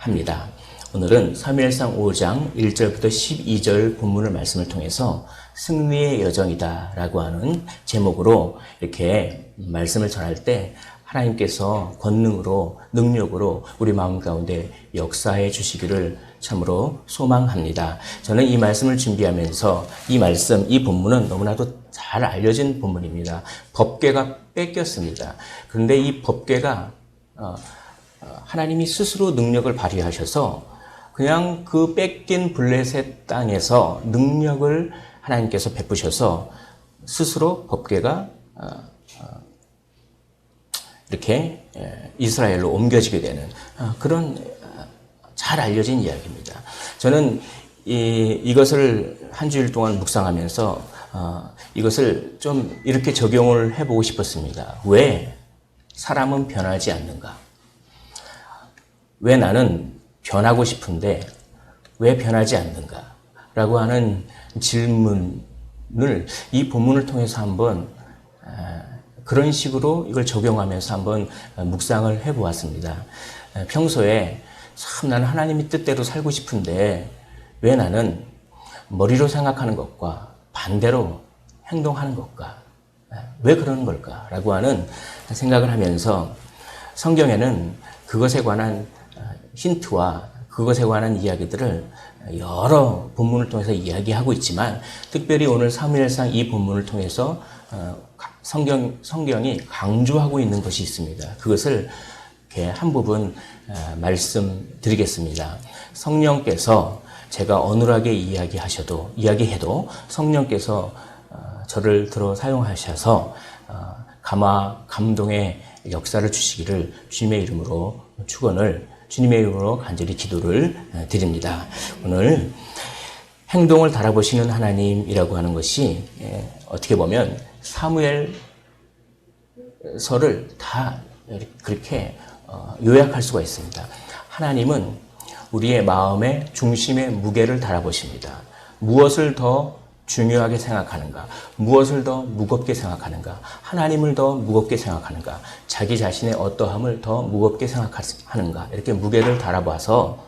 합니다. 오늘은 사무엘상 5장 1절부터 12절 본문을 말씀을 통해서 승리의 여정이다 라고 하는 제목으로 이렇게 말씀을 전할 때 하나님께서 권능으로 능력으로 우리 마음 가운데 역사해 주시기를 참으로 소망합니다. 저는 이 말씀을 준비하면서 이 본문은 너무나도 잘 알려진 본문입니다. 법궤가 뺏겼습니다. 그런데 이 법궤가 하나님이 스스로 능력을 발휘하셔서 그냥 그 뺏긴 블레셋 땅에서 능력을 하나님께서 베푸셔서 스스로 법궤가 이렇게 이스라엘로 옮겨지게 되는 그런 잘 알려진 이야기입니다. 저는 이것을 한 주일 동안 묵상하면서 이것을 좀 이렇게 적용을 해보고 싶었습니다. 왜 사람은 변하지 않는가? 왜 나는 변하고 싶은데 왜 변하지 않는가? 라고 하는 질문을 이 본문을 통해서 한번 그런 식으로 이걸 적용하면서 한번 묵상을 해보았습니다. 평소에 참 나는 하나님의 뜻대로 살고 싶은데 왜 나는 머리로 생각하는 것과 반대로 행동하는 것과 왜 그러는 걸까? 라고 하는 생각을 하면서 성경에는 그것에 관한 힌트와 그것에 관한 이야기들을 여러 본문을 통해서 이야기하고 있지만 특별히 오늘 사무엘상 이 본문을 통해서 성경이 강조하고 있는 것이 있습니다. 그것을 이렇게 한 부분 말씀드리겠습니다. 성령께서 제가 어눌하게 이야기해도 성령께서 저를 들어 사용하셔서 감동의 역사를 주시기를 주님의 이름으로 주님의 이름으로 간절히 기도를 드립니다. 오늘 행동을 달아보시는 하나님이라고 하는 것이 어떻게 보면 사무엘서를 다 그렇게 요약할 수가 있습니다. 하나님은 우리의 마음의 중심의 무게를 달아보십니다. 무엇을 더 중요하게 생각하는가? 무엇을 더 무겁게 생각하는가? 하나님을 더 무겁게 생각하는가? 자기 자신의 어떠함을 더 무겁게 생각하는가? 이렇게 무게를 달아봐서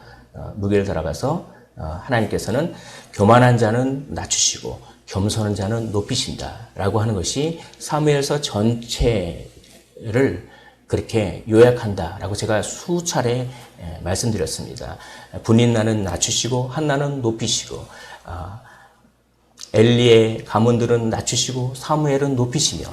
하나님께서는 교만한 자는 낮추시고 겸손한 자는 높이신다 라고 하는 것이 사무엘서 전체를 그렇게 요약한다라고 제가 수차례 말씀드렸습니다. 분인나는 낮추시고 한나는 높이시고 엘리의 가문들은 낮추시고 사무엘은 높이시며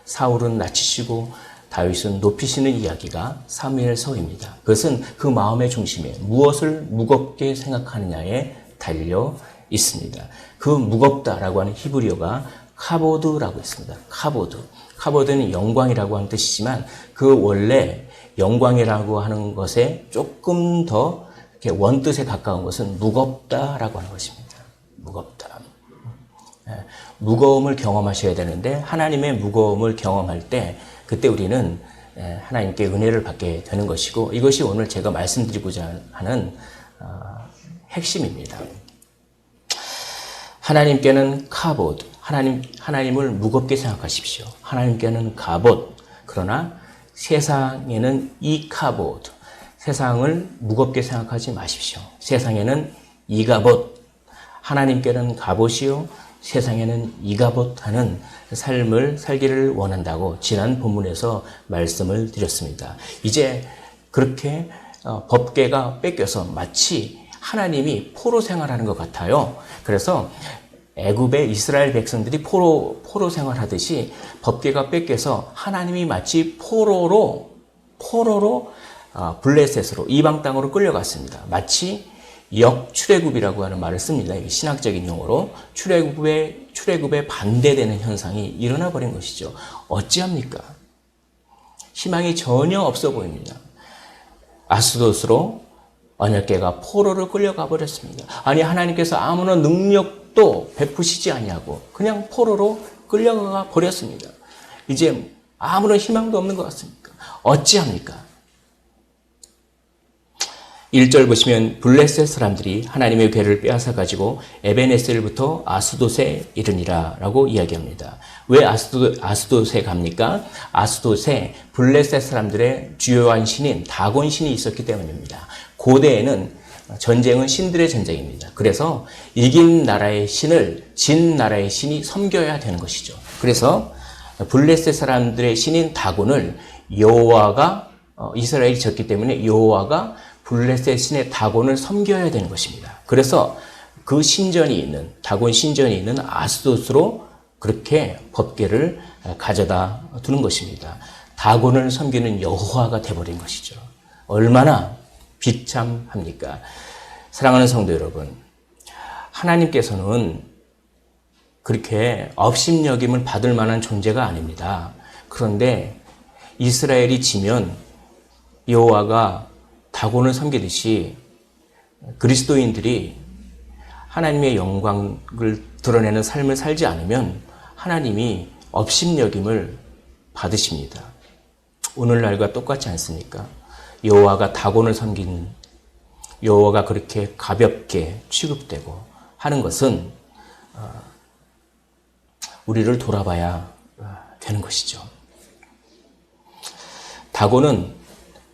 사울은 낮추시고 다윗은 높이시는 이야기가 사무엘서입니다. 그것은 그 마음의 중심에 무엇을 무겁게 생각하느냐에 달려 있습니다. 그 무겁다라고 하는 히브리어가 카보드라고 있습니다. 카보드는 영광이라고 하는 뜻이지만 그 원래 영광이라고 하는 것에 조금 더 이렇게 원뜻에 가까운 것은 무겁다라고 하는 것입니다. 무겁다. 무거움을 경험하셔야 되는데 하나님의 무거움을 경험할 때 그때 우리는 하나님께 은혜를 받게 되는 것이고 이것이 오늘 제가 말씀드리고자 하는 핵심입니다. 하나님께는 카봇, 하나님을 무겁게 생각하십시오. 하나님께는 가봇, 그러나 세상에는 이카봇, 세상을 무겁게 생각하지 마십시오. 세상에는 이가봇, 하나님께는 가봇이요, 세상에는 이가봇 하는 삶을 살기를 원한다고 지난 본문에서 말씀을 드렸습니다. 이제 그렇게 법궤가 뺏겨서 마치 하나님이 포로 생활하는 것 같아요. 그래서 애굽의 이스라엘 백성들이 포로 생활하듯이 법궤가 뺏겨서 하나님이 마치 포로로 블레셋으로 이방 땅으로 끌려갔습니다. 마치 역출애굽이라고 하는 말을 씁니다. 신학적인 용어로 출애굽에 반대되는 현상이 일어나 버린 것이죠. 어찌합니까? 희망이 전혀 없어 보입니다. 아스돗으로 언약궤가 포로로 끌려가 버렸습니다. 아니 하나님께서 아무런 능력도 베푸시지 아니하고 그냥 포로로 끌려가 버렸습니다. 이제 아무런 희망도 없는 것 같습니까? 어찌합니까? 1절 보시면 블레셋 사람들이 하나님의 궤를 빼앗아 가지고 에베네셀부터 아스돗에 이르니라 라고 이야기합니다. 왜 아스돗에 갑니까? 아스돗에 블레셋 사람들의 주요한 신인 다곤 신이 있었기 때문입니다. 고대에는 전쟁은 신들의 전쟁입니다. 그래서 이긴 나라의 신을 진 나라의 신이 섬겨야 되는 것이죠. 그래서 블레셋 사람들의 신인 다곤을 여호와가 이스라엘이 졌기 때문에 여호와가 블레셋 신의 다곤을 섬겨야 되는 것입니다. 그래서 그 신전이 있는 다곤 신전이 있는 아스돗으로 그렇게 법궤를 가져다 두는 것입니다. 다곤을 섬기는 여호와가 되어버린 것이죠. 얼마나 비참합니까? 사랑하는 성도 여러분, 하나님께서는 그렇게 업신여김을 받을 만한 존재가 아닙니다. 그런데 이스라엘이 지면 여호와가 다곤을 섬기듯이 그리스도인들이 하나님의 영광을 드러내는 삶을 살지 않으면 하나님이 업신여김을 받으십니다. 오늘날과 똑같지 않습니까? 여호와가 다곤을 섬기는 여호와가 그렇게 가볍게 취급되고 하는 것은 우리를 돌아봐야 되는 것이죠. 다곤은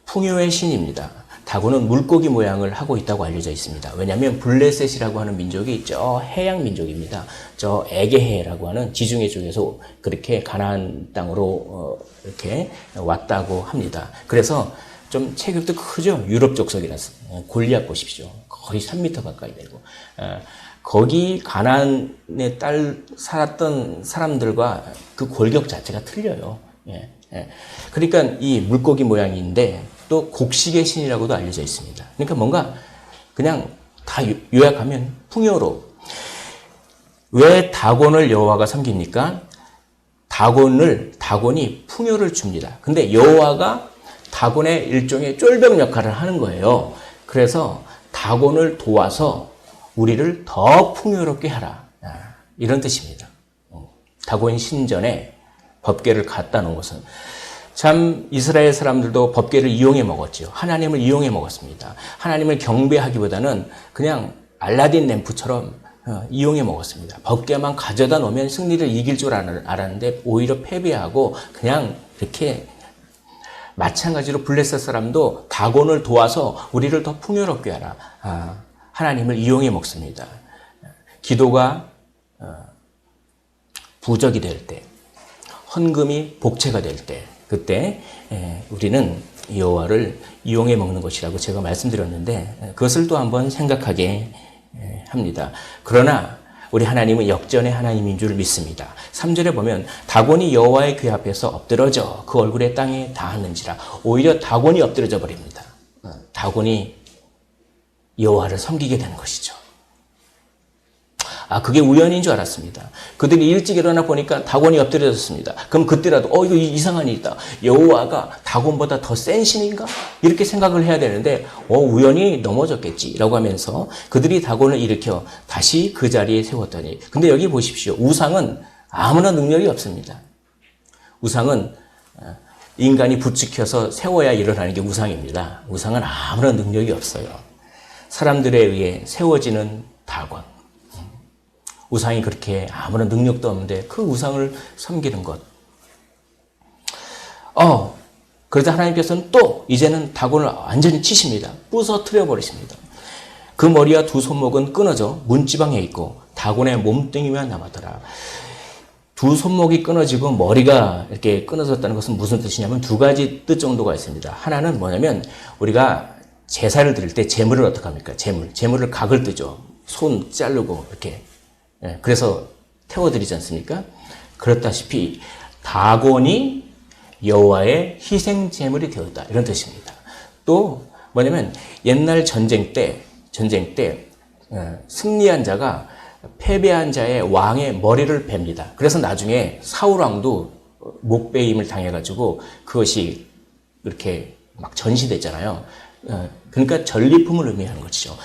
풍요의 신입니다. 다곤은 물고기 모양을 하고 있다고 알려져 있습니다. 왜냐하면 블레셋이라고 하는 민족이 저 해양 민족입니다. 저 에게해라고 하는 지중해 쪽에서 그렇게 가나안 땅으로 이렇게 왔다고 합니다. 그래서 좀 체격도 크죠. 유럽 족속이라서 골리앗 보십시오. 거의 3m 가까이 되고 거기 가나안에 살았던 사람들과 그 골격 자체가 틀려요. 그러니까 이 물고기 모양인데 또 곡식의 신이라고도 알려져 있습니다. 그러니까 뭔가 그냥 다 요약하면 풍요로. 왜 다곤을 여호와가 섬깁니까? 다곤이 풍요를 줍니다. 근데 여호와가 다곤의 일종의 쫄병 역할을 하는 거예요. 그래서 다곤을 도와서 우리를 더 풍요롭게 하라. 이런 뜻입니다. 다곤 신전에 법궤를 갖다 놓은 것은 참 이스라엘 사람들도 법궤를 이용해 먹었죠. 하나님을 이용해 먹었습니다. 하나님을 경배하기보다는 그냥 알라딘 램프처럼 이용해 먹었습니다. 법궤만 가져다 놓으면 승리를 이길 줄 알았는데 오히려 패배하고 그냥 이렇게 마찬가지로 블레셋 사람도 다곤을 도와서 우리를 더 풍요롭게 하라. 하나님을 이용해 먹습니다. 기도가 부적이 될 때, 헌금이 복채가 될 때, 그때 우리는 여호와를 이용해 먹는 것이라고 제가 말씀드렸는데 그것을 또 한번 생각하게 합니다. 그러나 우리 하나님은 역전의 하나님인 줄 믿습니다. 3절에 보면 다곤이 여호와의 궤 앞에서 엎드러져 그 얼굴에 땅에 닿았는지라. 오히려 다곤이 엎드러져 버립니다. 다곤이 여호와를 섬기게 되는 것이죠. 그게 우연인 줄 알았습니다. 그들이 일찍 일어나 보니까 다곤이 엎드려졌습니다. 그럼 그때라도 이거 이상한 일이 있다. 여호와가 다곤보다 더 센 신인가? 이렇게 생각을 해야 되는데 우연히 넘어졌겠지라고 하면서 그들이 다곤을 일으켜 다시 그 자리에 세웠더니, 근데 여기 보십시오. 우상은 아무나 능력이 없습니다. 우상은 인간이 부추겨서 세워야 일어나는 게 우상입니다. 우상은 아무나 능력이 없어요. 사람들에 의해 세워지는 다곤. 우상이 그렇게 아무런 능력도 없는데 그 우상을 섬기는 것. 그러자 하나님께서는 또 이제는 다곤을 완전히 치십니다. 부서뜨려 버리십니다. 그 머리와 두 손목은 끊어져 문지방에 있고 다곤의 몸뚱이만 남았더라. 두 손목이 끊어지고 머리가 이렇게 끊어졌다는 것은 무슨 뜻이냐면 두 가지 뜻 정도가 있습니다. 하나는 뭐냐면 우리가 제사를 드릴 때 제물을 어떻게 합니까? 제물을 각을 뜨죠. 손 자르고 이렇게. 그래서 태워드리지 않습니까? 그렇다시피 다곤이 여호와의 희생 제물이 되었다. 이런 뜻입니다. 또 뭐냐면 옛날 전쟁 때 승리한 자가 패배한 자의 왕의 머리를 베입니다. 그래서 나중에 사울 왕도 목베임을 당해가지고 그것이 이렇게 막 전시됐잖아요. 그러니까 전리품을 의미하는 것이죠.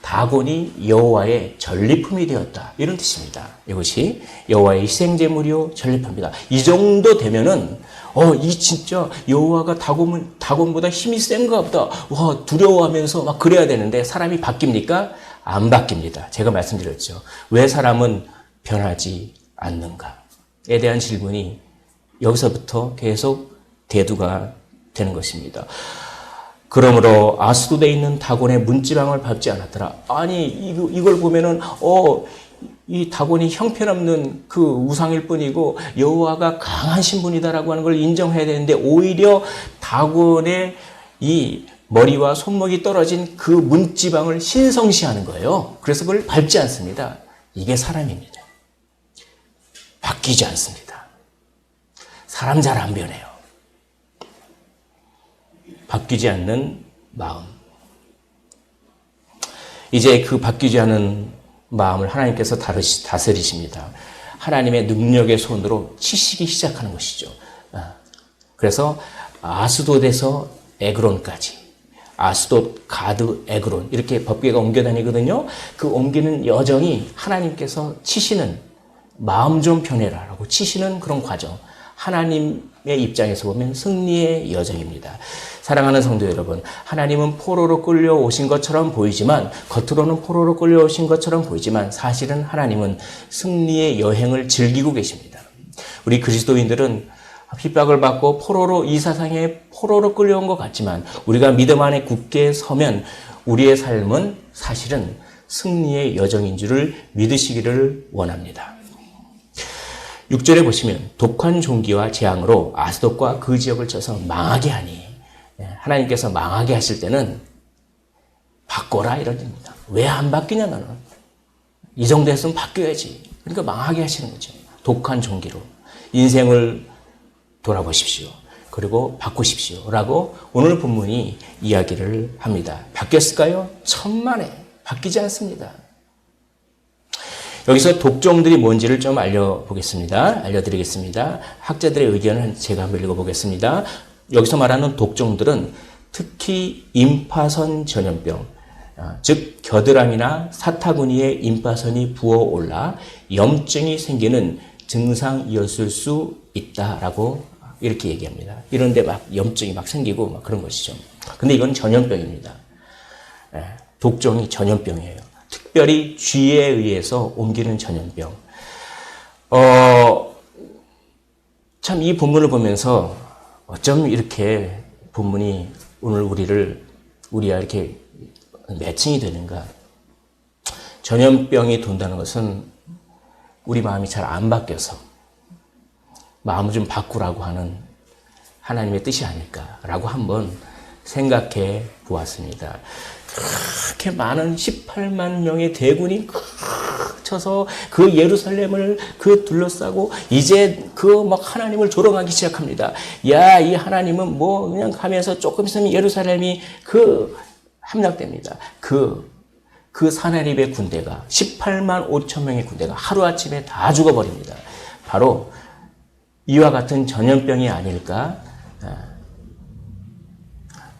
다곤이 여호와의 전리품이 되었다. 이런 뜻입니다. 이것이 여호와의 희생제물이요 전리품이다. 이 정도 되면은 이 진짜 여호와가 다곤보다 힘이 센가 보다. 두려워하면서 막 그래야 되는데 사람이 바뀝니까? 안 바뀝니다. 제가 말씀드렸죠. 왜 사람은 변하지 않는가에 대한 질문이 여기서부터 계속 대두가 되는 것입니다. 그러므로 아스돗에 있는 다곤의 문지방을 밟지 않았더라. 아니 이걸 보면은 이 다곤이 형편없는 그 우상일 뿐이고 여호와가 강하신 분이다라고 하는 걸 인정해야 되는데 오히려 다곤의 이 머리와 손목이 떨어진 그 문지방을 신성시하는 거예요. 그래서 그걸 밟지 않습니다. 이게 사람입니다. 바뀌지 않습니다. 사람 잘 안 변해요. 바뀌지 않는 마음. 이제 그 바뀌지 않은 마음을 하나님께서 다스리십니다. 하나님의 능력의 손으로 치시기 시작하는 것이죠. 그래서 아스돗에서 에그론까지, 아스돗, 가드, 에그론 이렇게 법궤가 옮겨 다니거든요. 그 옮기는 여정이 하나님께서 치시는 마음 좀 변해라라고 치시는 그런 과정. 하나님의 입장에서 보면 승리의 여정입니다. 사랑하는 성도 여러분, 하나님은 포로로 끌려오신 것처럼 보이지만, 겉으로는 포로로 끌려오신 것처럼 보이지만 사실은 하나님은 승리의 여행을 즐기고 계십니다. 우리 그리스도인들은 핍박을 받고 포로로, 이 세상에 포로로 끌려온 것 같지만 우리가 믿음 안에 굳게 서면 우리의 삶은 사실은 승리의 여정인 줄을 믿으시기를 원합니다. 6절에 보시면 독한 종기와 재앙으로 아스돗과 그 지역을 쳐서 망하게 하니, 하나님께서 망하게 하실 때는 바꿔라 이러십니다. 왜 안 바뀌냐 너는. 이 정도 했으면 바뀌어야지. 그러니까 망하게 하시는 거죠. 독한 종기로. 인생을 돌아보십시오. 그리고 바꾸십시오. 라고 오늘 본문이 이야기를 합니다. 바뀌었을까요? 천만에 바뀌지 않습니다. 여기서 독종들이 뭔지를 좀 알려드리겠습니다. 학자들의 의견을 제가 한번 읽어보겠습니다. 여기서 말하는 독종들은 특히 임파선 전염병, 즉 겨드랑이나 사타구니에 임파선이 부어올라 염증이 생기는 증상이었을 수 있다라고 이렇게 얘기합니다. 이런데 막 염증이 막 생기고 막 그런 것이죠. 근데 이건 전염병입니다. 독종이 전염병이에요. 특별히 쥐에 의해서 옮기는 전염병. 참 이 본문을 보면서 어쩜 이렇게 본문이 오늘 우리와 이렇게 매칭이 되는가. 전염병이 돈다는 것은 우리 마음이 잘 안 바뀌어서 마음을 좀 바꾸라고 하는 하나님의 뜻이 아닐까라고 한번 생각해 보았습니다. 그렇게 많은 18만 명의 대군이 쳐서 그 예루살렘을 둘러싸고 이제 막 하나님을 조롱하기 시작합니다. 야, 이 하나님은 뭐 그냥 가면서 조금 있으면 예루살렘이 함락됩니다. 그 사내립의 군대가 18만 5천 명의 군대가 하루아침에 다 죽어버립니다. 바로 이와 같은 전염병이 아닐까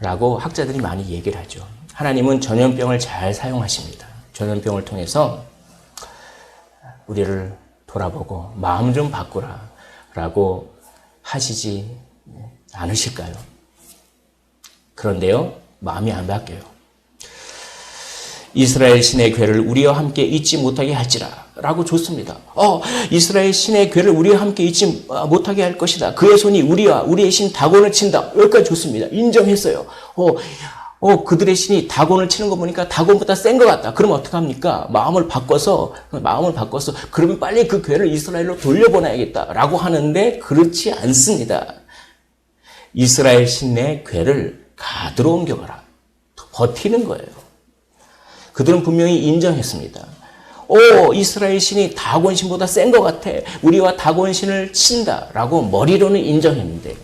라고 학자들이 많이 얘기를 하죠. 하나님은 전염병을 잘 사용하십니다. 전염병을 통해서 우리를 돌아보고 마음 좀 바꾸라 라고 하시지 않으실까요? 그런데요, 마음이 안 바뀌어요. 이스라엘 신의 괴를 우리와 함께 잊지 못하게 할지라 라고 좋습니다. 이스라엘 신의 괴를 우리와 함께 잊지 못하게 할 것이다. 그의 손이 우리의 신 다곤을 친다. 여기까지 좋습니다. 인정했어요. 그들의 신이 다곤을 치는 거 보니까 다곤보다 센 것 같다. 그러면 어떡합니까? 마음을 바꿔서 그러면 빨리 그 괴를 이스라엘로 돌려보내야겠다라고 하는데 그렇지 않습니다. 이스라엘 신의 괴를 가드로 옮겨가라. 버티는 거예요. 그들은 분명히 인정했습니다. 이스라엘 신이 다곤 신보다 센 것 같아. 우리와 다곤 신을 친다라고 머리로는 인정했는데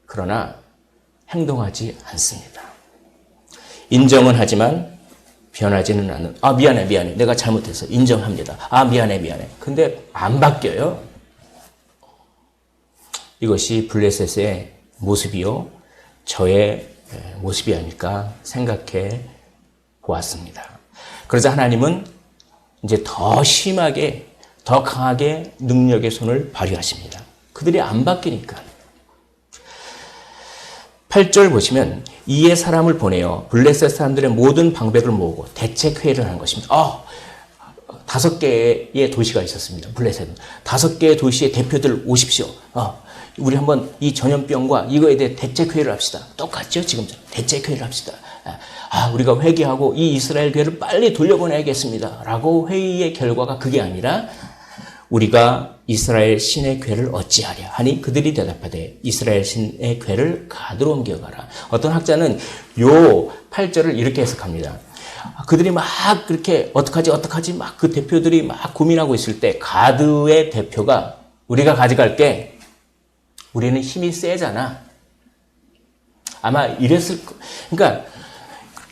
그러나 행동하지 않습니다. 인정은 하지만 변하지는 않는. 미안해. 내가 잘못했어. 인정합니다. 미안해. 근데 안 바뀌어요. 이것이 블레셋의 모습이요. 저의 모습이 아닐까 생각해 보았습니다. 그러자 하나님은 이제 더 심하게, 더 강하게 능력의 손을 발휘하십니다. 그들이 안 바뀌니까. 8절 보시면 이에 사람을 보내어 블레셋 사람들의 모든 방백을 모으고 대책회의를 하는 것입니다. 5개의 도시가 있었습니다. 블레셋은. 5개의 도시의 대표들 오십시오. 우리 한번 이 전염병과 이거에 대해 대책회의를 합시다. 똑같죠? 지금 대책회의를 합시다. 우리가 회개하고 이 이스라엘 교회를 빨리 돌려보내야겠습니다. 라고 회의의 결과가 그게 아니라 우리가 이스라엘 신의 궤를 어찌하랴 하니 그들이 대답하되 이스라엘 신의 궤를 가드로 옮겨가라. 어떤 학자는 요 8절을 이렇게 해석합니다. 그들이 막 그렇게 어떡하지 막 그 대표들이 막 고민하고 있을 때 가드의 대표가 우리가 가져갈게. 우리는 힘이 세잖아. 아마 이랬을 거. 그러니까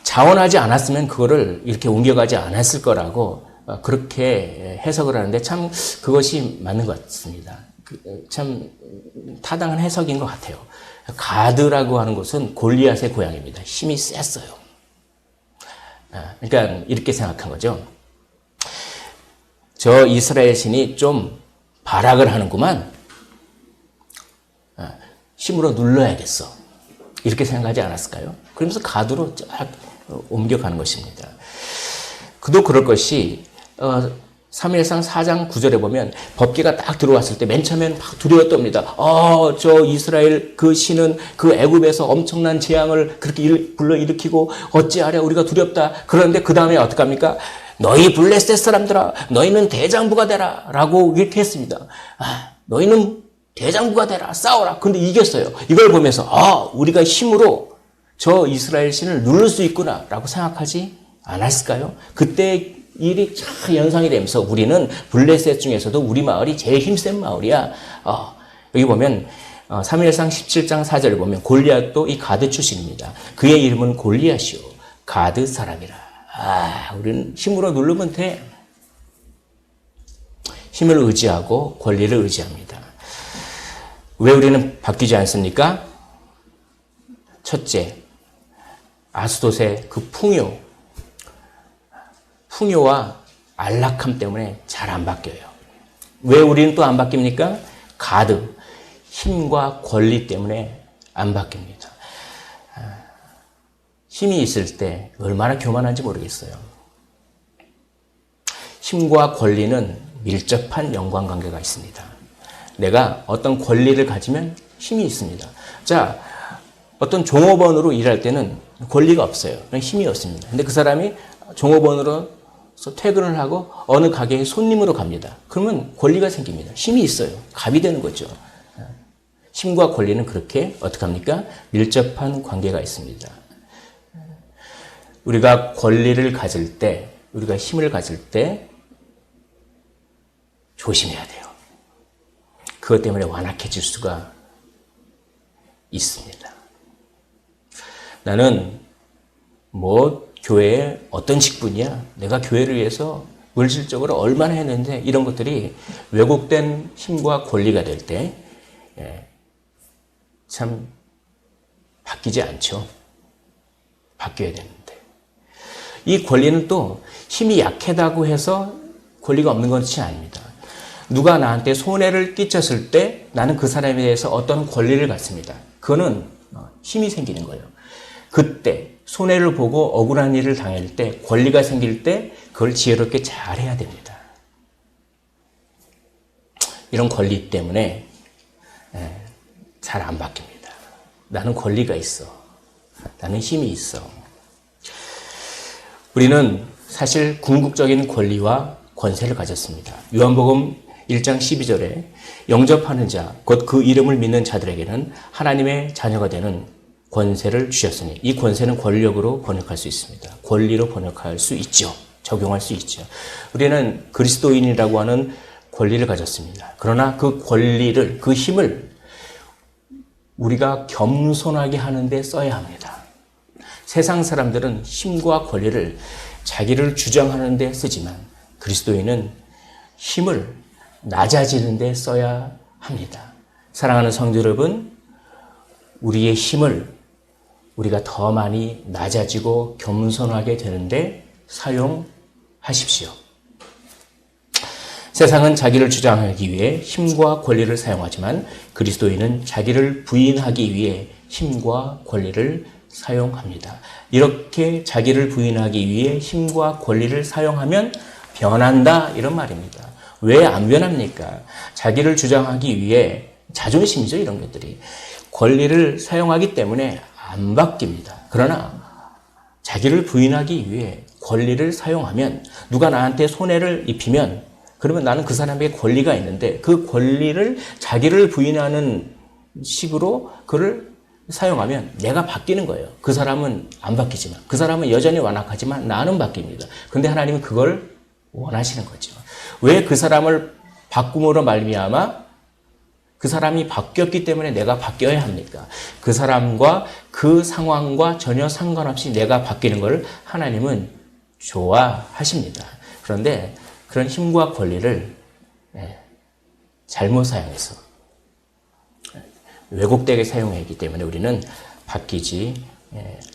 자원하지 않았으면 그거를 이렇게 옮겨가지 않았을 거라고 그렇게 해석을 하는데 참 그것이 맞는 것 같습니다. 참 타당한 해석인 것 같아요. 가드라고 하는 곳은 골리앗의 고향입니다. 힘이 셌어요. 그러니까 이렇게 생각한 거죠. 저 이스라엘 신이 좀 발악을 하는구만. 힘으로 눌러야겠어. 이렇게 생각하지 않았을까요? 그러면서 가드로 쫙 옮겨가는 것입니다. 그도 그럴 것이 사무엘상 4장 9절에 보면 법궤가 딱 들어왔을 때 맨 처음엔 막 두려웠답니다. 저 이스라엘 그 신은 그 애굽에서 엄청난 재앙을 그렇게 불러일으키고 어찌하랴 우리가 두렵다. 그런데 그 다음에 어떡합니까? 너희 블레셋 사람들아 너희는 대장부가 되라 라고 이렇게 했습니다. 너희는 대장부가 되라 싸워라. 근데 이겼어요. 이걸 보면서 우리가 힘으로 저 이스라엘 신을 누를 수 있구나 라고 생각하지 않았을까요? 그때 일이 참 연상이 되면서 우리는 블레셋 중에서도 우리 마을이 제일 힘센 마을이야. 여기 보면 사무엘상 17장 4절을 보면 골리앗도 이 가드 출신입니다. 그의 이름은 골리앗이요 가드 사람이라. 우리는 힘으로 누르면 돼. 힘을 의지하고 권리를 의지합니다. 왜 우리는 바뀌지 않습니까? 첫째, 아스돗의 그 풍요와 안락함 때문에 잘 안 바뀌어요. 왜 우리는 또 안 바뀝니까? 가드, 힘과 권리 때문에 안 바뀝니다. 힘이 있을 때 얼마나 교만한지 모르겠어요. 힘과 권리는 밀접한 연관관계가 있습니다. 내가 어떤 권리를 가지면 힘이 있습니다. 자, 어떤 종업원으로 일할 때는 권리가 없어요. 힘이 없습니다. 근데 그 사람이 종업원으로 퇴근을 하고 어느 가게에 손님으로 갑니다. 그러면 권리가 생깁니다. 힘이 있어요. 갑이 되는 거죠. 힘과 권리는 그렇게 어떻게 합니까? 밀접한 관계가 있습니다. 우리가 권리를 가질 때, 우리가 힘을 가질 때 조심해야 돼요. 그것 때문에 완악해질 수가 있습니다. 나는 교회에 어떤 직분이야? 내가 교회를 위해서 물질적으로 얼마나 했는데 이런 것들이 왜곡된 힘과 권리가 될 때 참 바뀌지 않죠. 바뀌어야 되는데. 이 권리는 또 힘이 약하다고 해서 권리가 없는 것이 아닙니다. 누가 나한테 손해를 끼쳤을 때 나는 그 사람에 대해서 어떤 권리를 갖습니다. 그거는 힘이 생기는 거예요. 그때 손해를 보고 억울한 일을 당할 때 권리가 생길 때 그걸 지혜롭게 잘 해야 됩니다. 이런 권리 때문에 잘 안 바뀝니다. 나는 권리가 있어. 나는 힘이 있어. 우리는 사실 궁극적인 권리와 권세를 가졌습니다. 요한복음 1장 12절에 영접하는 자, 곧 그 이름을 믿는 자들에게는 하나님의 자녀가 되는 권세를 주셨으니 이 권세는 권력으로 번역할 수 있습니다. 권리로 번역할 수 있죠. 적용할 수 있죠. 우리는 그리스도인이라고 하는 권리를 가졌습니다. 그러나 그 권리를, 그 힘을 우리가 겸손하게 하는데 써야 합니다. 세상 사람들은 힘과 권리를 자기를 주장하는 데 쓰지만 그리스도인은 힘을 낮아지는 데 써야 합니다. 사랑하는 성도 여러분, 우리의 힘을 우리가 더 많이 낮아지고 겸손하게 되는데 사용하십시오. 세상은 자기를 주장하기 위해 힘과 권리를 사용하지만 그리스도인은 자기를 부인하기 위해 힘과 권리를 사용합니다. 이렇게 자기를 부인하기 위해 힘과 권리를 사용하면 변한다 이런 말입니다. 왜 안 변합니까? 자기를 주장하기 위해 자존심이죠, 이런 것들이. 권리를 사용하기 때문에 안 바뀝니다. 그러나 자기를 부인하기 위해 권리를 사용하면, 누가 나한테 손해를 입히면, 그러면 나는 그 사람에게 권리가 있는데 그 권리를 자기를 부인하는 식으로 그를 사용하면 내가 바뀌는 거예요. 그 사람은 안 바뀌지만, 그 사람은 여전히 완악하지만 나는 바뀝니다. 근데 하나님은 그걸 원하시는 거죠. 왜 그 사람을 바꿈으로 말미암아 그 사람이 바뀌었기 때문에 내가 바뀌어야 합니까? 그 사람과 그 상황과 전혀 상관없이 내가 바뀌는 걸 하나님은 좋아하십니다. 그런데 그런 힘과 권리를 잘못 사용해서 왜곡되게 사용했기 때문에 우리는 바뀌지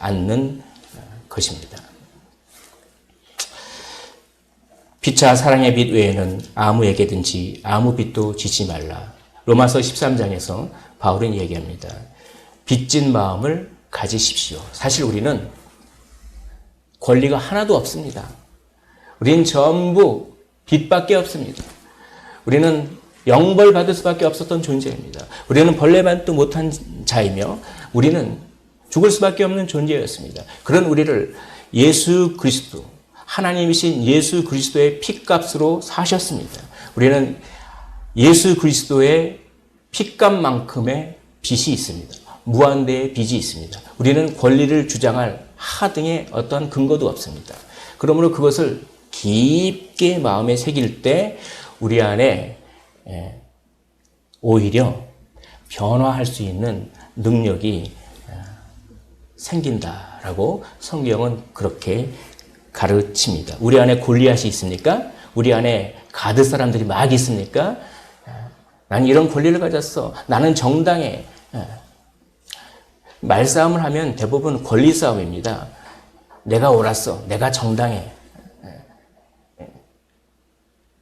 않는 것입니다. 피차 사랑의 빛 외에는 아무에게든지 아무 빛도 지지 말라. 로마서 13장에서 바울은 얘기합니다. 빚진 마음을 가지십시오. 사실 우리는 권리가 하나도 없습니다. 우리는 전부 빚밖에 없습니다. 우리는 영벌 받을 수밖에 없었던 존재입니다. 우리는 벌레만도 못한 자이며 우리는 죽을 수밖에 없는 존재였습니다. 그런 우리를 예수 그리스도, 하나님이신 예수 그리스도의 핏값으로 사셨습니다. 우리는 예수 그리스도의 핏값만큼의 빚이 있습니다. 무한대의 빚이 있습니다. 우리는 권리를 주장할 하등의 어떤 근거도 없습니다. 그러므로 그것을 깊게 마음에 새길 때 우리 안에 오히려 변화할 수 있는 능력이 생긴다라고 성경은 그렇게 가르칩니다. 우리 안에 골리앗이 있습니까? 우리 안에 가드 사람들이 막 있습니까? 나는 이런 권리를 가졌어. 나는 정당해. 말싸움을 하면 대부분 권리 싸움입니다. 내가 옳았어. 내가 정당해.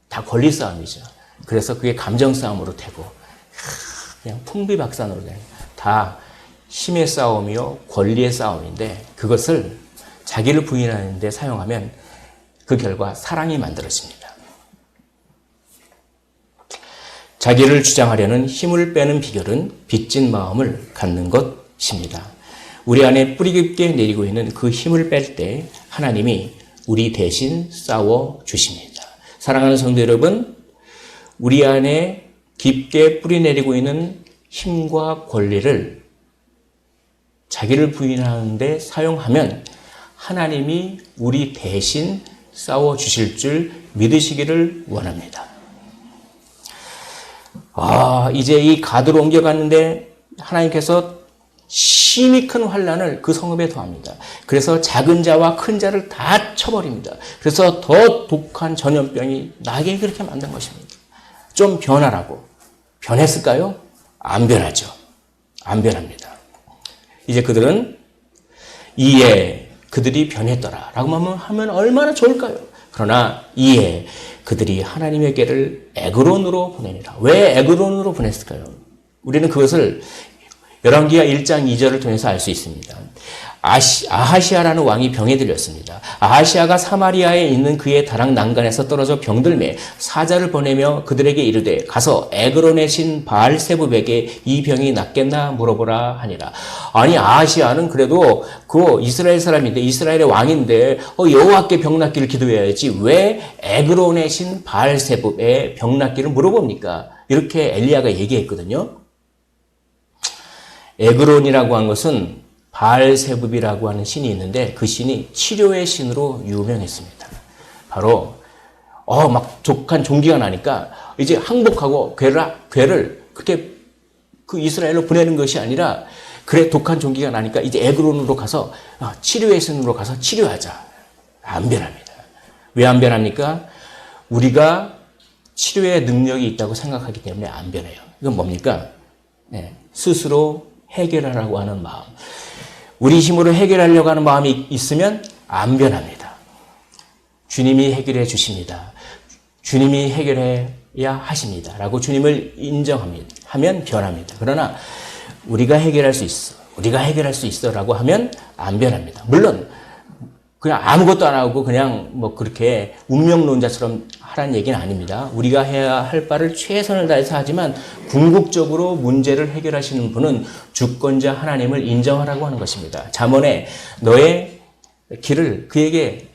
다 권리 싸움이죠. 그래서 그게 감정 싸움으로 되고 그냥 풍비박산으로 되는 다 힘의 싸움이요 권리의 싸움인데 그것을 자기를 부인하는 데 사용하면 그 결과 사랑이 만들어집니다. 자기를 주장하려는 힘을 빼는 비결은 빚진 마음을 갖는 것입니다. 우리 안에 뿌리 깊게 내리고 있는 그 힘을 뺄 때 하나님이 우리 대신 싸워 주십니다. 사랑하는 성도 여러분, 우리 안에 깊게 뿌리 내리고 있는 힘과 권리를 자기를 부인하는 데 사용하면 하나님이 우리 대신 싸워 주실 줄 믿으시기를 원합니다. 이제 이 가드로 옮겨갔는데 하나님께서 심히 큰 환난을 그 성읍에 더합니다. 그래서 작은 자와 큰 자를 다 쳐버립니다. 그래서 더 독한 전염병이 나게 그렇게 만든 것입니다. 좀 변하라고. 변했을까요? 안 변하죠. 안 변합니다. 이제 그들은 이에 그들이 변했더라 라고 하면 얼마나 좋을까요? 그러나 이에 그들이 하나님에게를 에그론으로 보내니라. 왜 에그론으로 보냈을까요? 우리는 그것을 열왕기하 1장 2절을 통해서 알 수 있습니다. 아하시아라는 왕이 병에 들렸습니다. 아하시아가 사마리아에 있는 그의 다락 난간에서 떨어져 병들매 사자를 보내며 그들에게 이르되 가서 에그론의 신 바알세붑에게 이 병이 낫겠나 물어보라 하니라. 아니 아하시아는 그래도 그 이스라엘 사람인데 이스라엘의 왕인데 여호와께 병 낫기를 기도해야지 왜 에그론의 신 바알세붑의 병 낫기를 물어봅니까? 이렇게 엘리야가 얘기했거든요. 에그론이라고 한 것은 바알세붑이라고 하는 신이 있는데 그 신이 치료의 신으로 유명했습니다. 바로 막 독한 종기가 나니까 이제 항복하고 괴를 그렇게 그 이스라엘로 보내는 것이 아니라 그래 독한 종기가 나니까 이제 에그론으로 가서 치료의 신으로 가서 치료하자. 안 변합니다. 왜 안 변합니까? 우리가 치료의 능력이 있다고 생각하기 때문에 안 변해요. 이건 뭡니까? 스스로 해결하라고 하는 마음. 우리 힘으로 해결하려고 하는 마음이 있으면 안 변합니다. 주님이 해결해 주십니다. 주님이 해결해야 하십니다. 라고 주님을 인정합니다. 하면 변합니다. 그러나 우리가 해결할 수 있어. 우리가 해결할 수 있어. 라고 하면 안 변합니다. 물론 그냥 아무것도 안 하고 그냥 뭐 그렇게 운명론자처럼 하라는 얘기는 아닙니다. 우리가 해야 할 바를 최선을 다해서 하지만 궁극적으로 문제를 해결하시는 분은 주권자 하나님을 인정하라고 하는 것입니다. 잠언에 너의 길을 그에게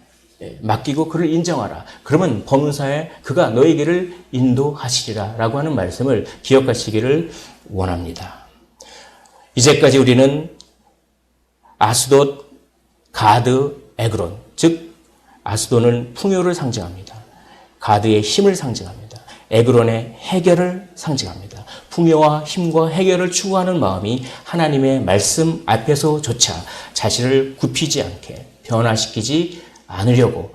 맡기고 그를 인정하라. 그러면 범사에 그가 너의 길을 인도하시리라 라고 하는 말씀을 기억하시기를 원합니다. 이제까지 우리는 아스돗, 가드, 에그론, 즉 아스돗은 풍요를 상징합니다. 가드의 힘을 상징합니다. 에그론의 해결을 상징합니다. 풍요와 힘과 해결을 추구하는 마음이 하나님의 말씀 앞에서조차 자신을 굽히지 않게 변화시키지 않으려고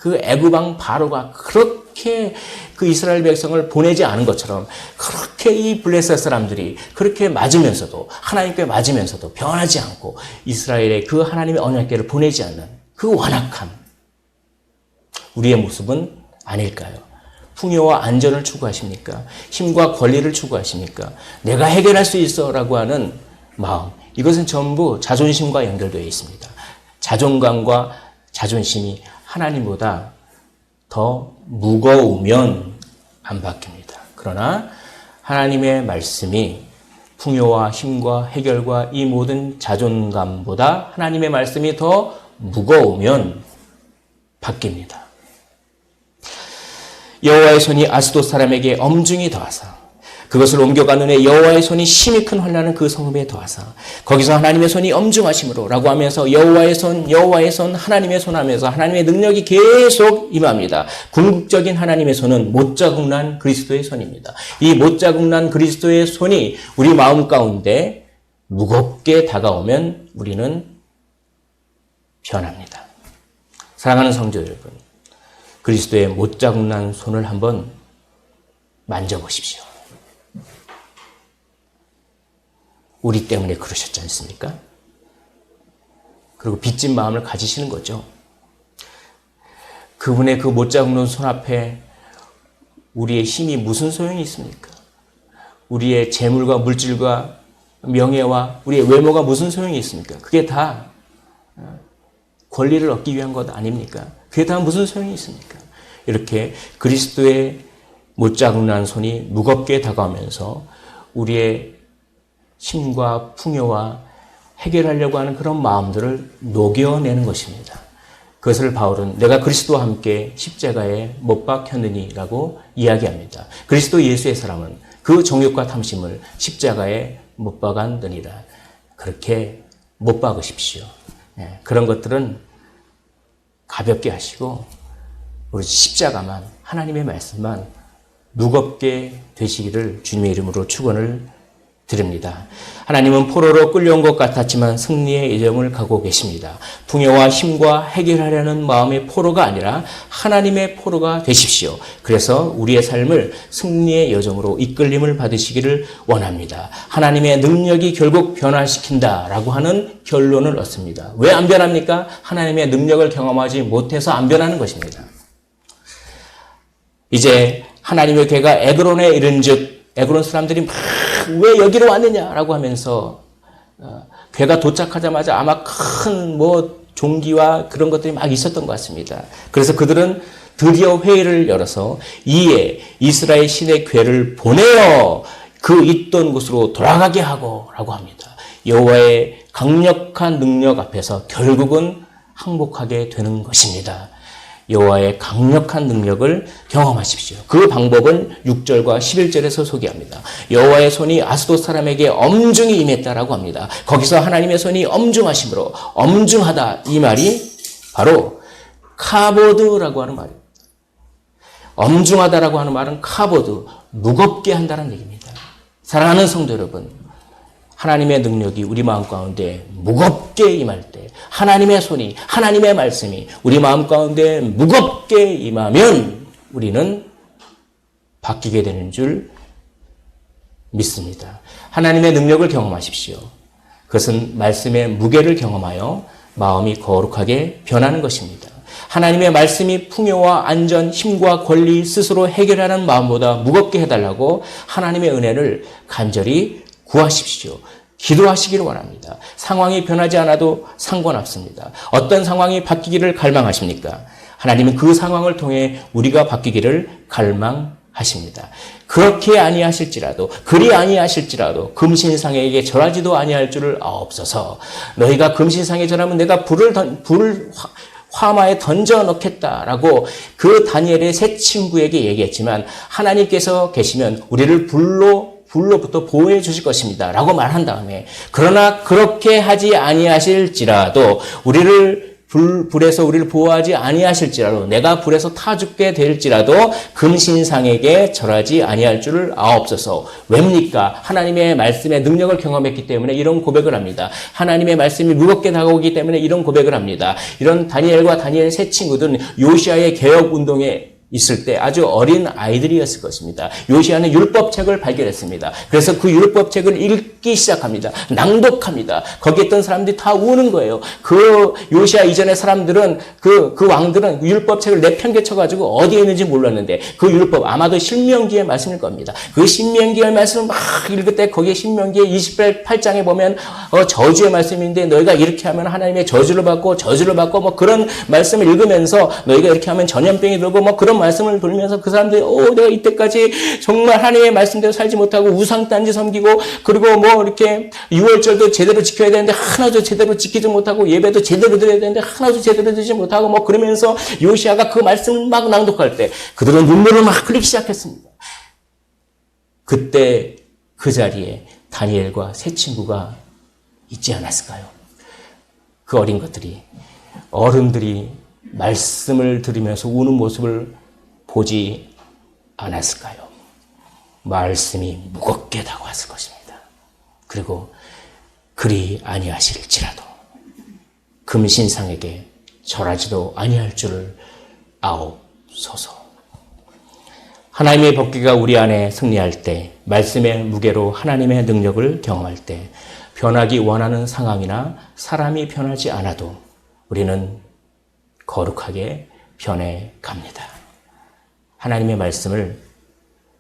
그 애굽왕 바로가 그렇게 그 이스라엘 백성을 보내지 않은 것처럼 그렇게 이 블레셋 사람들이 그렇게 맞으면서도 하나님께 맞으면서도 변하지 않고 이스라엘의 그 하나님의 언약궤를 보내지 않는 그 완악함 우리의 모습은 아닐까요? 풍요와 안전을 추구하십니까? 힘과 권리를 추구하십니까? 내가 해결할 수 있어 라고 하는 마음 이것은 전부 자존심과 연결되어 있습니다. 자존감과 자존심이 하나님보다 더 무거우면 안 바뀝니다. 그러나 하나님의 말씀이 풍요와 힘과 해결과 이 모든 자존감보다 하나님의 말씀이 더 무거우면 바뀝니다. 여호와의 손이 아스돗 사람에게 엄중히 더하사 그것을 옮겨가는 해 여호와의 손이 심히 큰 환난을 그 성읍에 더하사 거기서 하나님의 손이 엄중하심으로 라고 하면서 여호와의 손 하나님의 손 하면서 하나님의 능력이 계속 임합니다. 궁극적인 하나님의 손은 못자국난 그리스도의 손입니다. 이 못자국난 그리스도의 손이 우리 마음 가운데 무겁게 다가오면 우리는 변합니다. 사랑하는 성도 여러분, 그리스도의 못자국난 손을 한번 만져보십시오. 우리 때문에 그러셨지 않습니까? 그리고 빚진 마음을 가지시는 거죠. 그분의 그 못자국는 손 앞에 우리의 힘이 무슨 소용이 있습니까? 우리의 재물과 물질과 명예와 우리의 외모가 무슨 소용이 있습니까? 그게 다 권리를 얻기 위한 것 아닙니까? 그게 다 무슨 소용이 있습니까? 이렇게 그리스도의 못자국난 손이 무겁게 다가오면서 우리의 힘과 풍요와 해결하려고 하는 그런 마음들을 녹여내는 것입니다. 그것을 바울은 내가 그리스도와 함께 십자가에 못 박혔느니라고 이야기합니다. 그리스도 예수의 사람은 그 정욕과 탐심을 십자가에 못 박았느니라. 그렇게 못 박으십시오. 그런 것들은 가볍게 하시고 우리 십자가만 하나님의 말씀만 무겁게 되시기를 주님의 이름으로 축원을 드립니다. 하나님은 포로로 끌려온 것 같았지만 승리의 예정을 가고 계십니다. 풍요와 힘과 해결하려는 마음의 포로가 아니라 하나님의 포로가 되십시오. 그래서 우리의 삶을 승리의 여정으로 이끌림을 받으시기를 원합니다. 하나님의 능력이 결국 변화시킨다라고 하는 결론을 얻습니다. 왜 안 변합니까? 하나님의 능력을 경험하지 못해서 안 변하는 것입니다. 이제 하나님의 궤가 에그론에 이른즉 에그론 사람들이 막 왜 여기로 왔느냐라고 하면서 궤가 도착하자마자 아마 큰 종기와 그런 것들이 막 있었던 것 같습니다. 그래서 그들은 드디어 회의를 열어서 이에 이스라엘 신의 궤를 보내어 그 있던 곳으로 돌아가게 하고 라고 합니다. 여호와의 강력한 능력 앞에서 결국은 항복하게 되는 것입니다. 여호와의 강력한 능력을 경험하십시오. 그 방법은 6절과 11절에서 소개합니다. 여호와의 손이 아스돗 사람에게 엄중히 임했다라고 합니다. 거기서 하나님의 손이 엄중하심으로 엄중하다 이 말이 바로 카보드라고 하는 말입니다. 엄중하다라고 하는 말은 카보드, 무겁게 한다는 얘기입니다. 사랑하는 성도 여러분, 하나님의 능력이 우리 마음 가운데 무겁게 임할 때 하나님의 손이 하나님의 말씀이 우리 마음 가운데 무겁게 임하면 우리는 바뀌게 되는 줄 믿습니다. 하나님의 능력을 경험하십시오. 그것은 말씀의 무게를 경험하여 마음이 거룩하게 변하는 것입니다. 하나님의 말씀이 풍요와 안전, 힘과 권리 스스로 해결하는 마음보다 무겁게 해달라고 하나님의 은혜를 간절히 구하십시오. 기도하시기를 원합니다. 상황이 변하지 않아도 상관없습니다. 어떤 상황이 바뀌기를 갈망하십니까? 하나님은 그 상황을 통해 우리가 바뀌기를 갈망하십니다. 그렇게 아니하실지라도 그리 아니하실지라도 금신상에게 절하지도 아니할 줄을 아옵소서. 너희가 금신상에 절하면 내가 불을 화마에 던져 넣겠다라고 그 다니엘의 세 친구에게 얘기했지만 하나님께서 계시면 우리를 불로부터 보호해 주실 것입니다 라고 말한 다음에 그러나 그렇게 하지 아니하실지라도 불에서 우리를 보호하지 아니하실지라도 내가 불에서 타 죽게 될지라도 금신상에게 절하지 아니할 줄을 아옵소서. 왜입니까? 하나님의 말씀의 능력을 경험했기 때문에 이런 고백을 합니다. 하나님의 말씀이 무겁게 다가오기 때문에 이런 고백을 합니다. 이런 다니엘과 다니엘의 세 친구들은 요시아의 개혁 운동에 있을 때 아주 어린 아이들이었을 것입니다. 요시아는 율법책을 발견했습니다. 그래서 그 율법책을 읽기 시작합니다. 낭독합니다. 거기 있던 사람들이 다 우는 거예요. 그 요시아 이전의 사람들은 그 왕들은 율법책을 내팽개쳐가지고 어디에 있는지 몰랐는데 그 율법 아마도 신명기의 말씀일 겁니다. 그 신명기의 말씀을 막 읽을 때 거기에 신명기의 28장에 보면 저주의 말씀인데 너희가 이렇게 하면 하나님의 저주를 받고 뭐 그런 말씀을 읽으면서 너희가 이렇게 하면 전염병이 들고 뭐 그런 말씀을 돌면서 그 사람들이 내가 이때까지 정말 하나님의 말씀대로 살지 못하고 우상단지 섬기고 그리고 뭐 이렇게 유월절도 제대로 지켜야 되는데 하나도 제대로 지키지 못하고 예배도 제대로 드려야 되는데 하나도 제대로 드리지 못하고 뭐 그러면서 요시아가 그 말씀을 막 낭독할 때 그들은 눈물을 막 흘리기 시작했습니다. 그때 그 자리에 다니엘과 세 친구가 있지 않았을까요? 그 어린 것들이 어른들이 말씀을 들으면서 우는 모습을 보지 않았을까요? 말씀이 무겁게 다가왔을 것입니다. 그리고 그리 아니하실지라도 금신상에게 절하지도 아니할 줄을 아옵소서. 하나님의 법궤가 우리 안에 승리할 때, 말씀의 무게로 하나님의 능력을 경험할 때, 변하기 원하는 상황이나 사람이 변하지 않아도 우리는 거룩하게 변해 갑니다. 하나님의 말씀을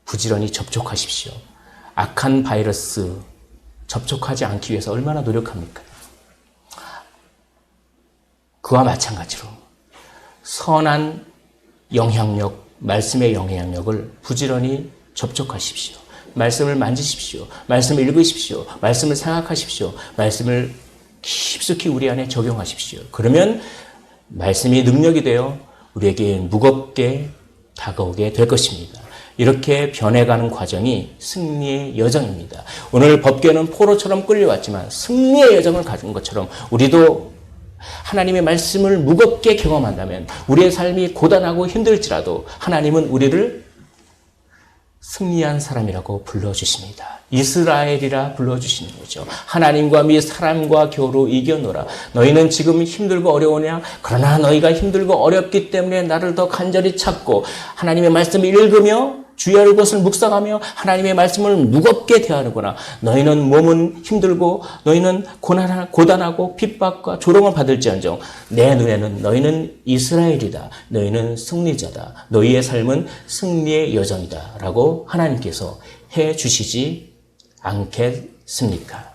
부지런히 접촉하십시오. 악한 바이러스 접촉하지 않기 위해서 얼마나 노력합니까? 그와 마찬가지로 선한 영향력, 말씀의 영향력을 부지런히 접촉하십시오. 말씀을 만지십시오. 말씀을 읽으십시오. 말씀을 생각하십시오. 말씀을 깊숙이 우리 안에 적용하십시오. 그러면 말씀이 능력이 되어 우리에게 무겁게 다가오게 될 것입니다. 이렇게 변해가는 과정이 승리의 여정입니다. 오늘 법궤는 포로처럼 끌려왔지만 승리의 여정을 가진 것처럼 우리도 하나님의 말씀을 무겁게 경험한다면 우리의 삶이 고단하고 힘들지라도 하나님은 우리를 승리한 사람이라고 불러주십니다. 이스라엘이라 불러주시는 거죠. 하나님과 및 사람과 겨루 이겨노라. 너희는 지금 힘들고 어려우냐? 그러나 너희가 힘들고 어렵기 때문에 나를 더 간절히 찾고 하나님의 말씀을 읽으며 주의 것을 묵상하며 하나님의 말씀을 무겁게 대하는구나. 너희는 몸은 힘들고 너희는 고단하고 핍박과 조롱을 받을지언정 내 눈에는 너희는 이스라엘이다. 너희는 승리자다. 너희의 삶은 승리의 여정이다. 라고 하나님께서 해 주시지 않겠습니까?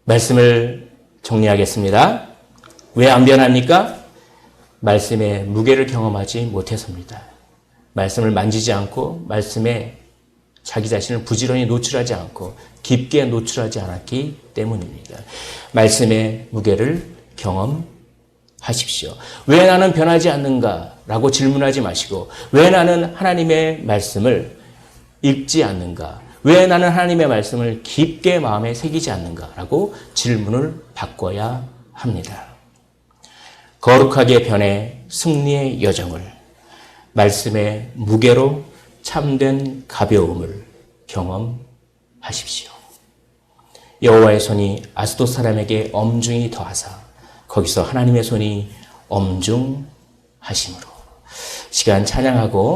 말씀을 정리하겠습니다. 왜 안 변합니까? 말씀의 무게를 경험하지 못해서입니다. 말씀을 만지지 않고 말씀에 자기 자신을 부지런히 노출하지 않고 깊게 노출하지 않았기 때문입니다. 말씀의 무게를 경험하십시오. 왜 나는 변하지 않는가? 라고 질문하지 마시고 왜 나는 하나님의 말씀을 읽지 않는가? 왜 나는 하나님의 말씀을 깊게 마음에 새기지 않는가? 라고 질문을 바꿔야 합니다. 거룩하게 변해 승리의 여정을 말씀의 무게로 참된 가벼움을 경험하십시오. 여호와의 손이 아스돗 사람에게 엄중히 더하사 거기서 하나님의 손이 엄중하심으로 시간 찬양하고